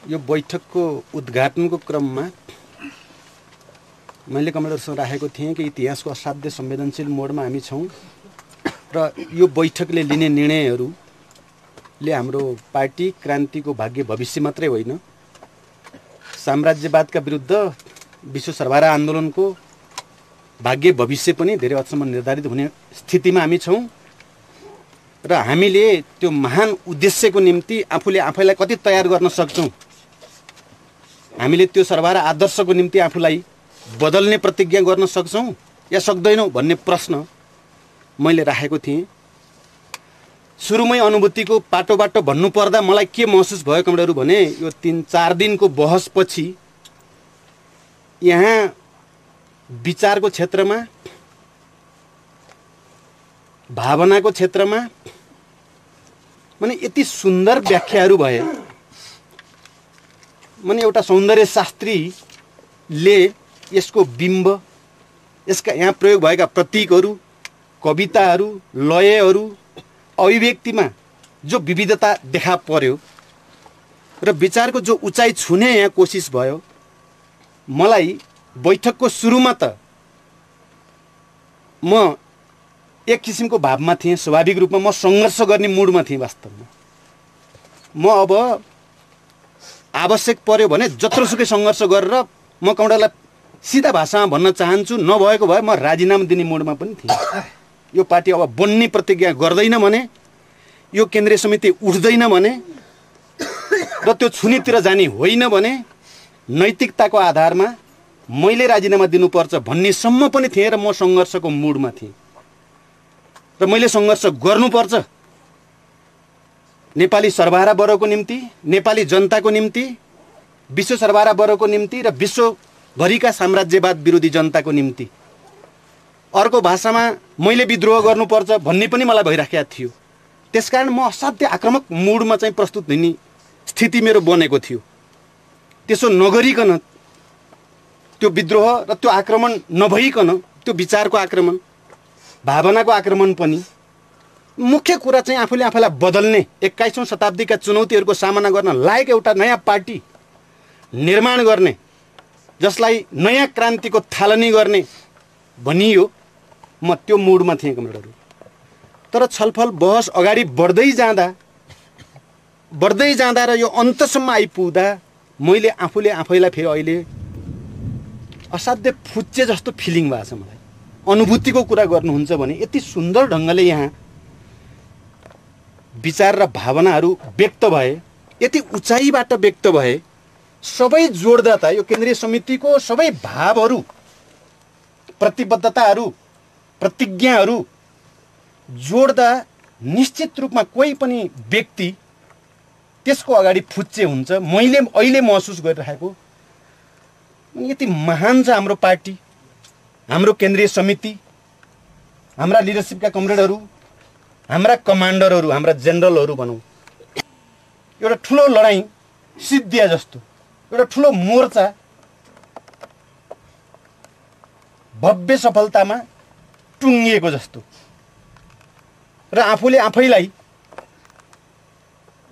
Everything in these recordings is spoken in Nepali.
यो बैठकको उद्घाटनको क्रममा मैले कमरेडहरुसँग राखेको थिएँ कि इतिहासको असाध्य संवेदनशील मोडमा हामी छौँ र यो बैठकले लिने निर्णयहरूले हाम्रो पार्टी क्रान्तिको भाग्य भविष्य मात्रै होइन, साम्राज्यवादका विरुद्ध विश्व सर्वहारा आन्दोलनको भाग्य भविष्य पनि धेरै हदसम्म निर्धारित हुने स्थितिमा हामी छौँ र हामीले त्यो महान उद्देश्यको निम्ति आफूले आफैलाई कति तयार गर्न सक्छौँ, हामीले त्यो सर्वहारा आदर्शको निम्ति आफूलाई बदल्ने प्रतिज्ञा गर्न सक्छौँ या सक्दैनौँ भन्ने प्रश्न मैले राखेको थिएँ। सुरुमै अनुभूतिको पाटोबाट भन्नुपर्दा मलाई के महसुस भयो कमरेडहरु भने यो 3-4 दिनको बहसपछि यहाँ विचारको क्षेत्रमा, भावनाको क्षेत्रमा माने यति सुन्दर व्याख्याहरू भए। माने एउटा सौन्दर्य शास्त्रीले यसको बिम्ब, यसका यहाँ प्रयोग भएका प्रतीकहरू, कविताहरू, लयहरू, अभिव्यक्तिमा जो विविधता देखा पर्यो र विचारको जो उचाइ छुने यहाँ कोसिस भयो, मलाई बैठकको सुरुमा त म एक किसिमको भावमा थिएँ। स्वाभाविक रूपमा म सङ्घर्ष गर्ने मुडमा थिएँ। वास्तवमा म अब आवश्यक पर्यो भने जत्रोसुकै सङ्घर्ष गरेर म कमरेडलाई सिधा भाषामा भन्न चाहन्छु, नभएको भए म राजीनामा दिने मुडमा पनि थिएँ। यो पार्टी अब बन्ने प्रतिज्ञा गर्दैन भने, यो केन्द्रीय समिति उठ्दैन भने र त्यो छुनीतिर जाने होइन भने नैतिकताको आधारमा मैले राजीनामा दिनुपर्छ भन्नेसम्म पनि थिएँ र म सङ्घर्षको मुडमा थिएँ र मैले सङ्घर्ष गर्नुपर्छ। नेपाली सर्वहारा वर्गको निम्ति, नेपाली जनताको निम्ति, विश्व सर्वहारा वर्गको निम्ति र विश्वभरिका साम्राज्यवाद विरोधी जनताको निम्ति। अर्को भाषामा मैले विद्रोह गर्नुपर्छ भन्ने पनि मलाई भइराखेको थियो। त्यसकारण म असाध्य आक्रामक मुडमा चाहिँ प्रस्तुत हुने स्थिति मेरो बनेको थियो। त्यसो नगरिकन, त्यो विद्रोह र त्यो आक्रमण नभइकन, त्यो विचारको आक्रमण, भावनाको आक्रमण पनि, मुख्य कुरा चाहिँ आफूले आफैलाई बदल्ने, 21औं शताब्दीका चुनौतीहरूको सामना गर्न लायक एउटा नयाँ पार्टी निर्माण गर्ने, जसलाई नयाँ क्रान्तिको थालनी गर्ने भनियो, म त्यो मुडमा थिएँ कमरेडहरु। तर छलफल बहस अगाडि बढ्दै जाँदा र यो अन्तसम्म आइपुग्दा मैले आफूले आफैलाई फेरि अहिले असाध्य फुच्चे जस्तो फिलिङ भएको छ। मलाई अनुभूतिको कुरा गर्नुहुन्छ भने यति सुन्दर ढङ्गले यहाँ विचार र भावनाहरू व्यक्त भए, यति उचाइबाट व्यक्त भए, सबै जोड्दा त यो केन्द्रीय समितिको सबै भावहरू, प्रतिबद्धताहरू, प्रतिज्ञाहरू जोड्दा निश्चित रूपमा कोही पनि व्यक्ति त्यसको अगाडि फुच्चे हुन्छ। मैले अहिले महसुस गरिरहेको यति महान छ हाम्रो पार्टी, हाम्रो केन्द्रीय समिति, हाम्रा लिडरसिपका कमरेडहरू, हाम्रा कमान्डरहरू, हाम्रा जेनरलहरू भनौँ, एउटा ठुलो लडाईँ सिद्धिया जस्तो, एउटा ठुलो मोर्चा भव्य सफलतामा टुङ्गिएको जस्तो र आफूले आफैलाई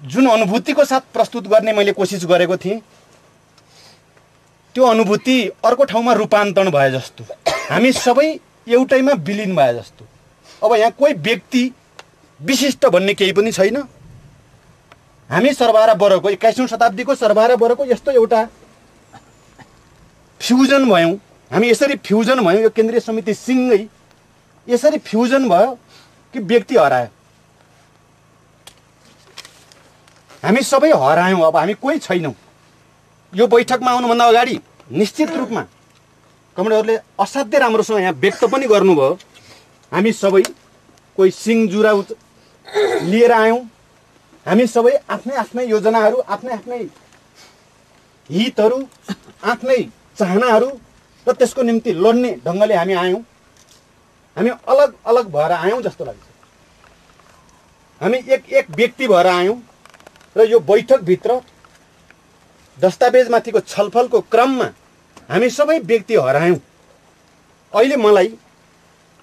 जुन अनुभूतिको साथ प्रस्तुत गर्ने मैले कोसिस गरेको थिएँ, त्यो अनुभूति अर्को ठाउँमा रूपान्तरण भए जस्तो, हामी सबै एउटैमा विलिन भए जस्तो। अब यहाँ कोही व्यक्ति विशिष्ट भन्ने केही पनि छैन। हामी सर्वहारा वर्गको, 21औं शताब्दीको सर्वहारा वर्गको यस्तो एउटा फ्युजन भयौँ। हामी यसरी फ्युजन भयौँ, यो केन्द्रीय समिति सिँगै यसरी फ्युजन भयो कि व्यक्ति हरायो। हामी सबै हरायौँ। अब हामी कोही छैनौँ। यो बैठकमा आउनुभन्दा अगाडि निश्चित रूपमा कमरेडहरूले असाध्य राम्रोसँग यहाँ व्यक्त पनि गर्नुभयो। हामी सबै कोही सिङ जुरा लिएर आयौँ। हामी सबै आफ्नै आफ्नै योजनाहरू, आफ्नै आफ्नै हितहरू, आफ्नै चाहनाहरू र त्यसको निम्ति लड्ने ढङ्गले हामी आयौँ। हामी अलग अलग भएर आयौँ जस्तो लाग्छ। हामी एक व्यक्ति भएर आयौँ र यो बैठकभित्र दस्तावेजमाथिको छलफलको क्रममा हामी सबै व्यक्ति हरायौँ। अहिले मलाई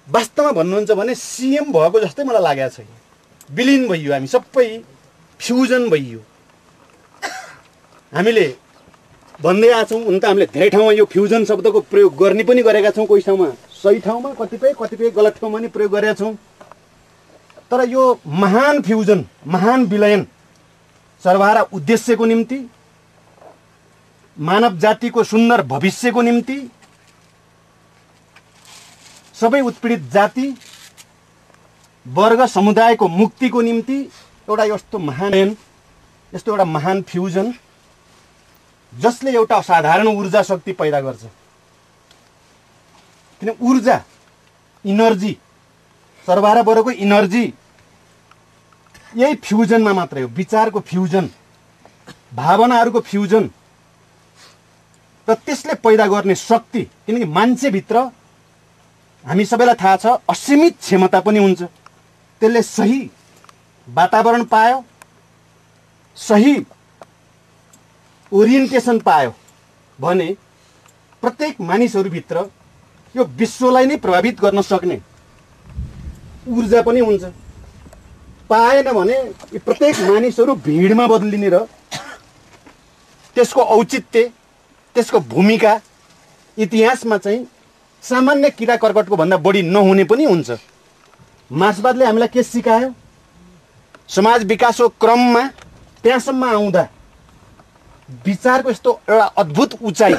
वास्तवमा भन्नुहुन्छ भने सीएम भएको जस्तै मलाई लागेको छ। विलिन भइयो, हामी सबै फ्युजन भइयो हामीले भन्दै आएको छौँ। हुन त हामीले धेरै ठाउँमा यो फ्युजन शब्दको प्रयोग गर्ने पनि गरेका छौँ, कोही ठाउँमा सही ठाउँमा, कतिपय गलत ठाउँमा नि प्रयोग गरेका छौँ। तर यो महान फ्युजन, महान विलयन सर्वहारा उद्देश्यको निम्ति, मानव जातिको सुन्दर भविष्यको निम्ति, सबै उत्पीडित जाति वर्ग समुदायको मुक्तिको निम्ति एउटा यस्तो महान, यस्तो एउटा महान फ्युजन जसले एउटा असाधारण ऊर्जा शक्ति पैदा गर्छ। किन ऊर्जा, इनर्जी, सर्वहारा बरको इनर्जी यही फ्युजनमा मात्रै हो। विचारको फ्युजन, भावनाहरूको फ्युजन र त्यसले पैदा गर्ने शक्ति। किनकि मान्छेभित्र हामी सबैलाई थाहा छ असीमित क्षमता पनि हुन्छ। त्यसले सही वातावरण पायो, सही ओरिएन्टेसन पायो भने प्रत्येक मानिसहरूभित्र यो विश्वलाई नै प्रभावित गर्न सक्ने ऊर्जा पनि हुन्छ। पाएन भने प्रत्येक मानिसहरू भिडमा बदलिने र त्यसको औचित्य, त्यसको भूमिका इतिहासमा चाहिँ सामान्य किरा कर्कटको भन्दा बढी नहुने पनि हुन्छ। मार्क्सवादले हामीलाई के सिकायो? समाज विकासको क्रममा त्यहाँसम्म आउँदा विचारको यस्तो एउटा अद्भुत उचाइ,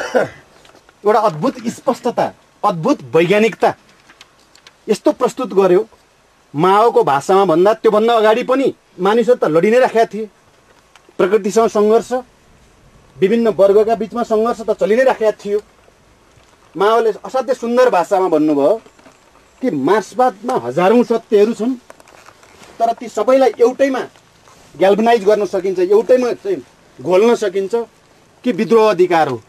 एउटा अद्भुत स्पष्टता, अद्भुत वैज्ञानिकता यस्तो प्रस्तुत गर्यो। माओको भाषामा भन्दा त्योभन्दा अगाडि पनि मानिसहरू त लडी नै राखेका थिए। प्रकृतिसँग सङ्घर्ष, विभिन्न वर्गका बिचमा सङ्घर्ष त चलि नै राखेका थियो। माओले असाध्यै सुन्दर भाषामा भन्नुभयो कि मार्क्सवादमा हजारौँ सत्यहरू छन्, तर ती सबैलाई एउटैमा ग्याल्भनाइज गर्न सकिन्छ, एउटैमा चाहिँ घोल्न सकिन्छ कि विद्रोह अधिकार हो।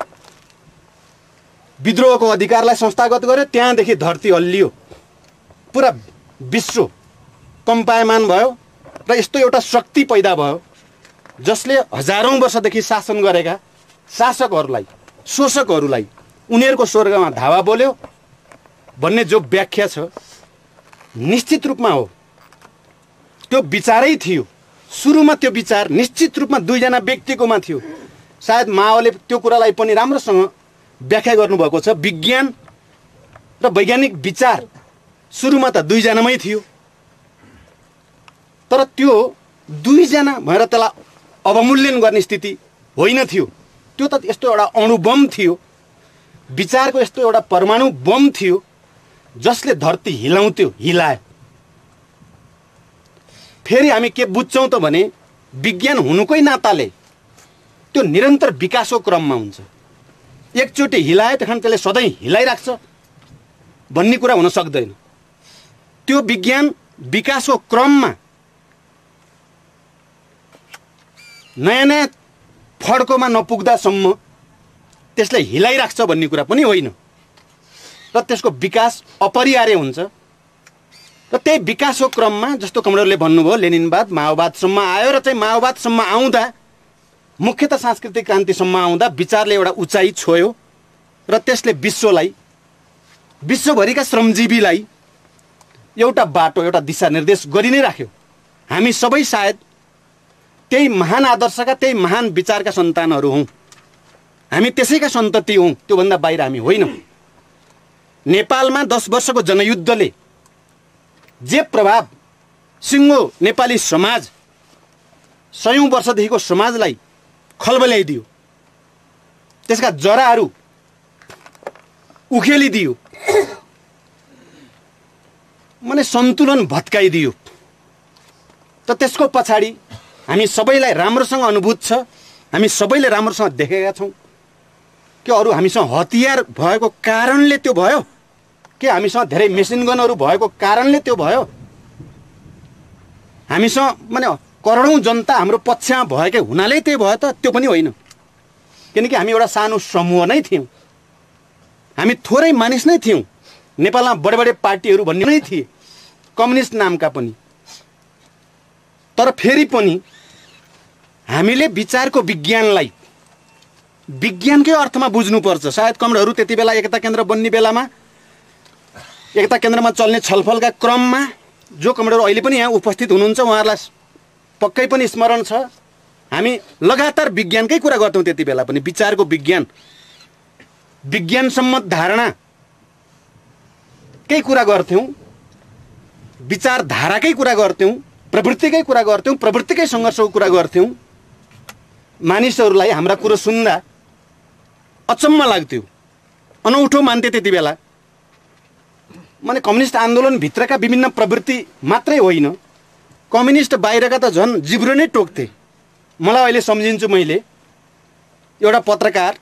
विद्रोहको अधिकारलाई संस्थागत गर्यो, त्यहाँदेखि धरती हल्लियो, पुरा विश्व कम्पायमान भयो र यस्तो एउटा शक्ति पैदा भयो जसले हजारौँ वर्षदेखि शासन गरेका शासकहरूलाई, शोषकहरूलाई उनीहरूको स्वर्गमा धावा बोल्यो भन्ने जो व्याख्या छ निश्चित रूपमा हो। त्यो विचारै थियो। सुरुमा त्यो विचार निश्चित रूपमा दुईजना व्यक्तिकोमा थियो। सायद माओले त्यो कुरालाई पनि राम्रोसँग व्याख्या गर्नुभएको छ। विज्ञान र वैज्ञानिक विचार सुरुमा त दुईजनामै थियो, तर त्यो दुईजना भएर त्यसलाई अवमूल्यन गर्ने स्थिति होइन थियो। त्यो त यस्तो एउटा अणुबम थियो, विचारको यस्तो एउटा परमाणु बम थियो जसले धरती हिलाउँथ्यो, हिलायो। फेरि हामी के बुझ्छौँ त भने विज्ञान हुनुकै नाताले त्यो निरन्तर विकासको क्रममा हुन्छ। एकचोटि हिलायो त्यहाँ त्यसले सधैँ हिलाइराख्छ भन्ने कुरा हुन सक्दैन। त्यो विज्ञान विकासको क्रममा नयाँ नयाँ फड्कोमा नपुग्दासम्म त्यसले हिलाइराख्छ भन्ने कुरा पनि होइन र त्यसको विकास अपरिहार्य हुन्छ। र त्यही विकासको क्रममा जस्तो कमरेडले भन्नुभयो लेनिनवाद माओवादसम्म आयो र चाहिँ माओवादसम्म आउँदा मुख्यतः सांस्कृतिक क्रान्तिसम्म आउँदा विचारले एउटा उचाइ छोयो र त्यसले विश्वलाई, विश्वभरिका श्रमजीवीलाई एउटा बाटो, एउटा दिशानिर्देश गरि नै राख्यो। हामी सबै सायद त्यही महान आदर्शका, त्यही महान विचारका सन्तानहरू हौँ। हामी त्यसैका सन्तति हौँ, त्योभन्दा बाहिर हामी होइनौँ। नेपालमा 10 वर्षको जनयुद्धले जे प्रभाव सिङ्गो नेपाली समाज, सयौँ वर्षदेखिको समाजलाई खलबल्याइदियो, त्यसका जराहरू उखेलिदियो, माने सन्तुलन भत्काइदियो। त त्यसको पछाडि हामी सबैलाई राम्रोसँग अनुभूत छ, हामी सबैले राम्रोसँग देखेका छौँ कि अरू हामीसँग हतियार भएको कारणले त्यो भयो, कि हामीसँग धेरै मेसिन गनहरू भएको कारणले त्यो भयो, हामीसँग माने करोडौँ जनता हाम्रो पक्षमा भएकै हुनाले त्यो भयो त? त्यो पनि होइन। किनकि हामी एउटा सानो समूह नै थियौँ, हामी थोरै मानिस नै थियौँ। नेपालमा बडे बडे पार्टीहरू भन्ने नै थिए, कम्युनिस्ट नामका पनि। तर फेरि पनि हामीले विचारको विज्ञानलाई विज्ञानकै अर्थमा बुझ्नुपर्छ। सायद कमरेडहरू त्यति बेला एकता केन्द्र बन्ने बेलामा, एकता केन्द्रमा चल्ने छलफलका क्रममा जो कमरेडहरू अहिले पनि यहाँ उपस्थित हुनुहुन्छ उहाँहरूलाई पक्कै पनि स्मरण छ, हामी लगातार विज्ञानकै कुरा गर्थ्यौँ त्यति बेला पनि, विचारको विज्ञान, विज्ञानसम्मत धारणाकै कुरा गर्थ्यौँ, विचारधाराकै कुरा गर्थ्यौँ, प्रवृत्तिकै कुरा गर्थ्यौँ, प्रवृत्तिकै सङ्घर्षको कुरा गर्थ्यौँ। मानिसहरूलाई हाम्रा कुरो सुन्दा अचम्म लाग्थ्यो, अनौठो मान्थे त्यति बेला। माने कम्युनिस्ट आन्दोलनभित्रका विभिन्न प्रवृत्ति मात्रै होइन, कम्युनिस्ट बाहिरका त झन् जिब्रो नै टोक्थे। मलाई अहिले सम्झिन्छु, मैले एउटा पत्रकार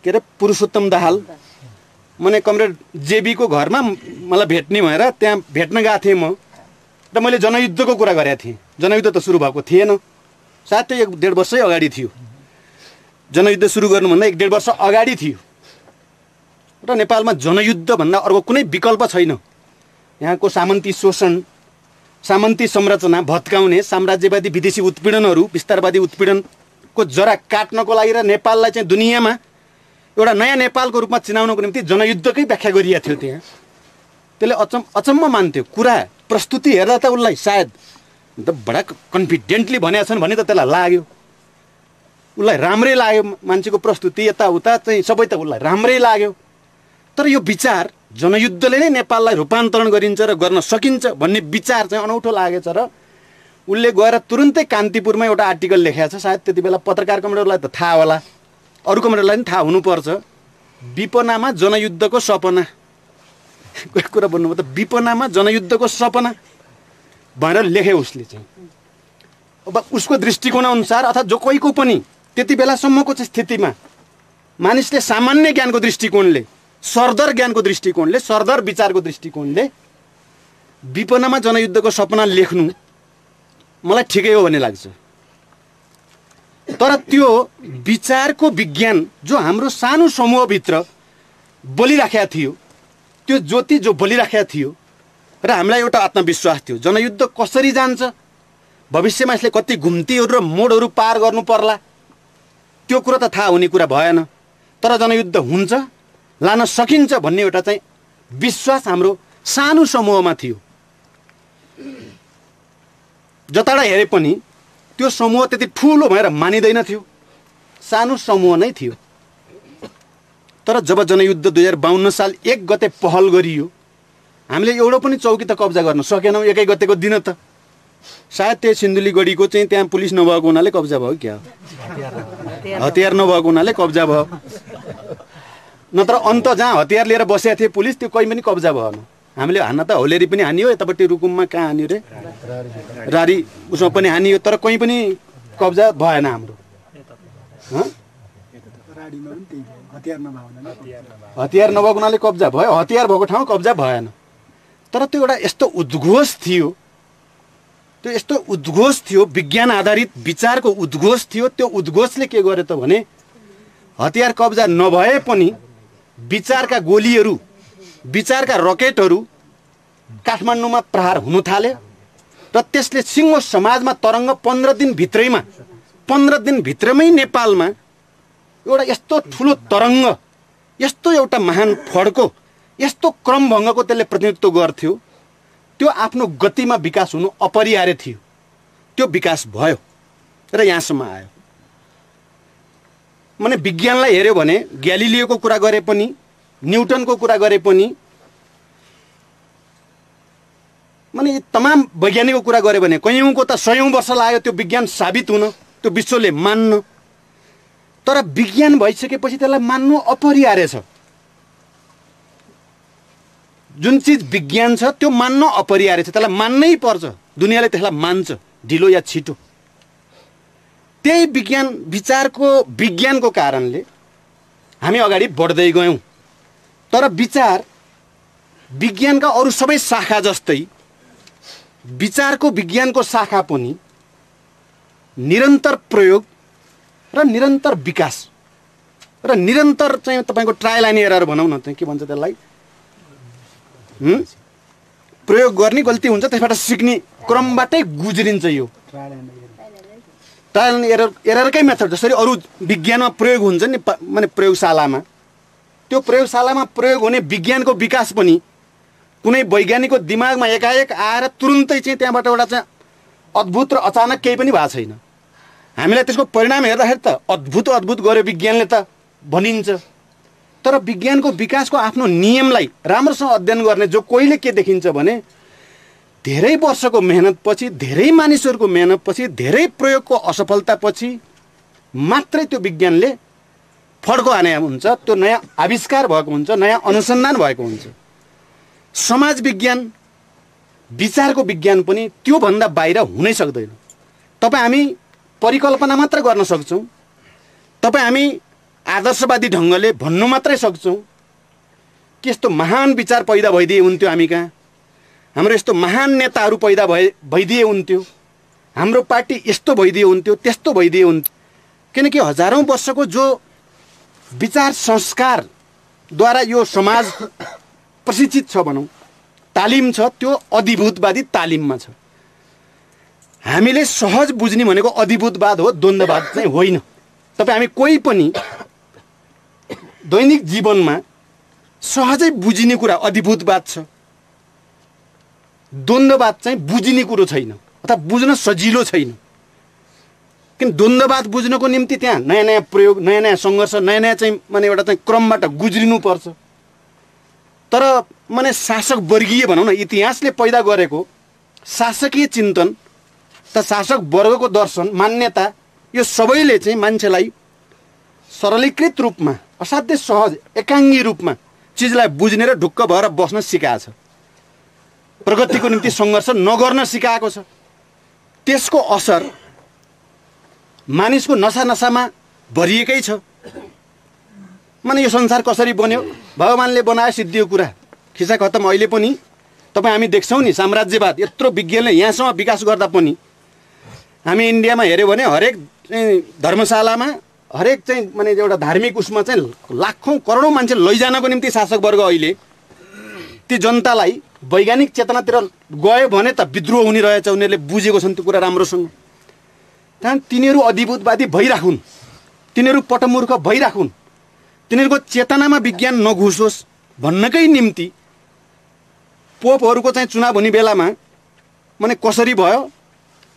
के अरे पुरुषोत्तम दाहाल, मैले कमरेड जेबीको घरमा मलाई भेट्ने भएर त्यहाँ भेट्न गएको थिएँ म, र मैले जनयुद्धको कुरा गरेको थिएँ। जनयुद्ध त सुरु भएको थिएन, सायद त्यो 1.5 वर्षै अगाडि थियो। जनयुद्ध सुरु गर्नुभन्दा 1.5 वर्ष अगाडि थियो र नेपालमा जनयुद्धभन्दा अर्को कुनै विकल्प छैन। यहाँको सामन्ती शोषण, सामन्ती संरचना भत्काउने, साम्राज्यवादी विदेशी उत्पीडनहरू, विस्तारवादी उत्पीडनको जरा काट्नको लागि र नेपाललाई चाहिँ दुनियाँमा एउटा नयाँ नेपालको रूपमा चिनाउनको निम्ति जनयुद्धकै व्याख्या गरिएको थियो त्यहाँ। त्यसले अचम्म मान्थ्यो। कुरा प्रस्तुति हेर्दा त उसलाई सायद बडा कन्फिडेन्टली भनेका छन् भने त त्यसलाई लाग्यो, उसलाई राम्रै लाग्यो। मान्छेको प्रस्तुति यताउता चाहिँ सबै त उसलाई राम्रै लाग्यो। तर यो विचार जनयुद्धले नै नेपाललाई रूपान्तरण गरिन्छ र गर्न सकिन्छ भन्ने विचार चाहिँ अनौठो लागेछ र उसले गएर तुरुन्तै कान्तिपुरमा एउटा आर्टिकल लेखेको छ। सायद त्यति बेला पत्रकार कमरेडलाई त थाहा होला, अरू कमरेडलाई पनि थाहा हुनुपर्छ। विपनामा जनयुद्धको सपना, कोही कुरा भन्नुभयो त, विपनामा जनयुद्धको सपना भनेर लेखे उसले चाहिँ। अब उसको दृष्टिकोण अनुसार अथवा जो कोहीको पनि त्यति बेलासम्मको चाहिँ स्थितिमा मानिसले सामान्य ज्ञानको दृष्टिकोणले, सरदर ज्ञानको दृष्टिकोणले, सरदर विचारको दृष्टिकोणले विपनामा जनयुद्धको सपना लेख्नु मलाई ठिकै हो भन्ने लाग्छ। तर त्यो विचारको विज्ञान जो हाम्रो सानो समूहभित्र बोलिराखेको थियो, त्यो ज्योति जो बोलिराखेको थियो र हामीलाई एउटा आत्मविश्वास थियो जनयुद्ध कसरी जान्छ, भविष्यमा यसले कति घुम्तीहरू र मोडहरू पार गर्नु पर्ला, त्यो कुरा त थाहा हुने कुरा भएन। तर जनयुद्ध हुन्छ, लान सकिन्छ भन्ने एउटा चाहिँ विश्वास हाम्रो सानो समूहमा थियो। जताडा हेरे पनि त्यो समूह त्यति ठुलो भएर मानिँदैन थियो, सानो समूह नै थियो। तर जब जनयुद्ध 2052 साल 1 गते पहल गरियो, हामीले एउटा पनि चौकी त कब्जा गर्न सकेनौँ 1 गतेको दिन त। सायद त्यो सिन्धुलीगढीको चाहिँ त्यहाँ पुलिस नभएको हुनाले कब्जा भयो, क्या हतियार नभएको हुनाले कब्जा भयो। नत्र अन्त जहाँ हतियार लिएर बसेका थिए पुलिस, त्यो कहीँ पनि कब्जा भएन। हामीले हान्न त हौलेरी पनि हानियो, यतापट्टि रुकुममा कहाँ हानियो रे, रारी उसमा पनि हानियो, तर कहीँ पनि कब्जा भएन हाम्रो। हतियार नभएको हुनाले कब्जा भयो, हतियार भएको ठाउँ कब्जा भएन। तर त्यो एउटा यस्तो उद्घोष थियो, त्यो यस्तो उद्घोष थियो, विज्ञान आधारित विचारको उद्घोष थियो। त्यो उद्घोषले के गर्यो त भने हतियार कब्जा नभए पनि विचारका गोलीहरू, विचारका रकेटहरू काठमाडौँमा प्रहार हुन थाल्यो र त्यसले सिङ्गो समाजमा तरङ्ग 15 दिनभित्रमै नेपालमा एउटा यस्तो ठुलो तरङ्ग, यस्तो एउटा महान फड्को, यस्तो क्रमभङ्गको त्यसले प्रतिनिधित्व गर्थ्यो। त्यो आफ्नो गतिमा विकास हुनु अपरिहार्य थियो। त्यो विकास भयो र यहाँसम्म आयो। माने विज्ञानलाई हेऱ्यो भने ग्यालिलियोको कुरा गरे पनि, न्युटनको कुरा गरे पनि, माने तमाम वैज्ञानिकको कुरा गऱ्यो भने कयौँको त 100औं वर्ष लाग्यो त्यो विज्ञान साबित हुन, त्यो विश्वले मान्न। तर विज्ञान भइसकेपछि त्यसलाई मान्नु अपरिहार्य छ। जुन चिज विज्ञान छ त्यो मान्न अपरिहार्य छ, त्यसलाई मान्नै पर्छ। दुनियाँले त्यसलाई मान्छ, ढिलो या छिटो। त्यही विज्ञान विचारको विज्ञानको कारणले हामी अगाडि बढ्दै गयौँ। तर विचार विज्ञानका अरू सबै शाखा जस्तै विचारको विज्ञानको शाखा पनि निरन्तर प्रयोग र निरन्तर विकास र निरन्तर चाहिँ तपाईँको ट्रायल एन्ड एरर भनौँ न, चाहिँ के भन्छ त्यसलाई, प्रयोग गर्ने गल्ती हुन्छ, त्यसबाट सिक्ने क्रमबाटै गुज्रिन्छ। यो ट्रायल एन्ड एररकै मेथड जसरी अरू विज्ञानमा प्रयोग हुन्छ नि, माने प्रयोगशालामा, त्यो प्रयोगशालामा प्रयोग हुने विज्ञानको विकास पनि कुनै वैज्ञानिकको दिमागमा एकाएक आएर तुरुन्तै चाहिँ त्यहाँबाट एउटा चाहिँ अद्भुत र अचानक केही पनि भएको छैन। हामीलाई त्यसको परिणाम हेर्दाखेरि त अद्भुत अद्भुत गर्यो विज्ञानले त भनिन्छ। तर विज्ञानको विकासको आफ्नो नियमलाई राम्रोसँग अध्ययन गर्ने जो कोहीले के देखिन्छ भने धेरै वर्षको मेहनतपछि, धेरै मानिसहरूको मेहनतपछि, धेरै प्रयोगको असफलतापछि मात्रै त्यो विज्ञानले फड्को हाने हुन्छ, त्यो नयाँ आविष्कार भएको हुन्छ, नयाँ अनुसन्धान भएको हुन्छ। समाज विज्ञान, विचारको विज्ञान पनि त्योभन्दा बाहिर हुनै सक्दैन। तपाईँ हामी परिकल्पना मात्र गर्न सक्छौँ, तपाईँ हामी आदर्शवादी ढङ्गले भन्नु मात्रै सक्छौँ कि यस्तो महान विचार पैदा भइदिए हुन्थ्यो हामी कहाँ, हाम्रो यस्तो महान नेताहरू पैदा भइदिए हुन्थ्यो, हाम्रो पार्टी यस्तो भइदिए हुन्थ्यो, त्यस्तो भइदिए हुन्थ्यो। किनकि हजारौँ वर्षको जो विचार संस्कारद्वारा यो समाज प्रशिक्षित छ भनौँ, तालिम छ, त्यो अधिभूतवादी तालिममा छ। हामीले सहज बुझ्ने भनेको अधिभूतवाद हो, द्वन्द्ववाद चाहिँ होइन। तपाईँ हामी कोही पनि दैनिक जीवनमा सहजै बुझिने कुरा अधिभूतवाद छ, द्वन्द्ववाद चाहिँ बुझिने कुरो छैन अथवा बुझ्न सजिलो छैन। किन द्वन्द्ववाद बुझ्नको निम्ति त्यहाँ नयाँ नयाँ प्रयोग, नयाँ नयाँ सङ्घर्ष, नयाँ नयाँ चाहिँ माने एउटा चाहिँ क्रमबाट गुज्रिनुपर्छ। तर माने शासक वर्गीय भनौँ न, इतिहासले पैदा गरेको शासकीय चिन्तन त शासक वर्गको दर्शन, मान्यता, यो सबैले चाहिँ मान्छेलाई सरलीकृत रूपमा, असाध्यै सहज एकाङ्गी रूपमा चिजलाई बुझ्ने र ढुक्क भएर बस्न सिकाएको छ, प्रगतिको निम्ति सङ्घर्ष नगर्न सिकाएको छ। त्यसको असर मानिसको नसा नसामा भरिएकै छ। माने यो संसार कसरी बन्यो, भगवान्ले बनायो, सिद्धियो कुरा, खिसा खत्तम। अहिले पनि तपाईँ हामी देख्छौँ नि, साम्राज्यवाद यत्रो विज्ञानले यहाँसम्म विकास गर्दा पनि हामी इन्डियामा हेऱ्यौँ भने हरेक धर्मशालामा, हरेक चाहिँ माने एउटा धार्मिक उसमा चाहिँ लाखौँ करोडौँ मान्छे लैजानको निम्ति शासक वर्ग अहिले ती जनतालाई वैज्ञानिक चेतनातिर गयो भने त विद्रोह हुने रहेछ, उनीहरूले बुझेको छन् त्यो कुरा राम्रोसँग। त्यहाँदेखि तिनीहरू अधिभूतवादी भइराखुन्, तिनीहरू पटमूर्ख भइराखुन्, तिनीहरूको चेतनामा विज्ञान नघुसोस् भन्नकै निम्ति पोपहरूको चाहिँ चुनाव हुने बेलामा माने कसरी भयो,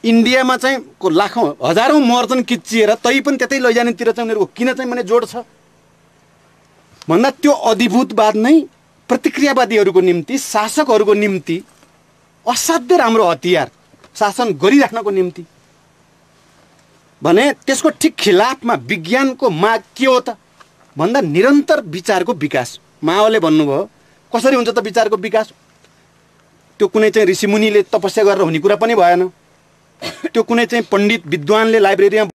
इन्डियामा चाहिँ लाखौँ हजारौँ मर्छन् किच्चिएर, तै पनि त्यतै लैजानेतिर चाहिँ उनीहरूको किन चाहिँ माने जोड छ भन्दा त्यो अधिभूतवाद नै प्रतिक्रियावादीहरूको निम्ति, शासकहरूको निम्ति असाध्यै राम्रो हतियार शासन गरिराख्नको निम्ति भने त्यसको ठिक खिलाफमा विज्ञानको माग के हो त भन्दा निरन्तर विचारको विकास। माओले भन्नुभयो कसरी हुन्छ त विचारको विकास, त्यो कुनै चाहिँ ऋषिमुनिले तपस्या गरेर हुने कुरा पनि भएन, त्यो कुनै चाहिँ पण्डित विद्वानले लाइब्रेरीमा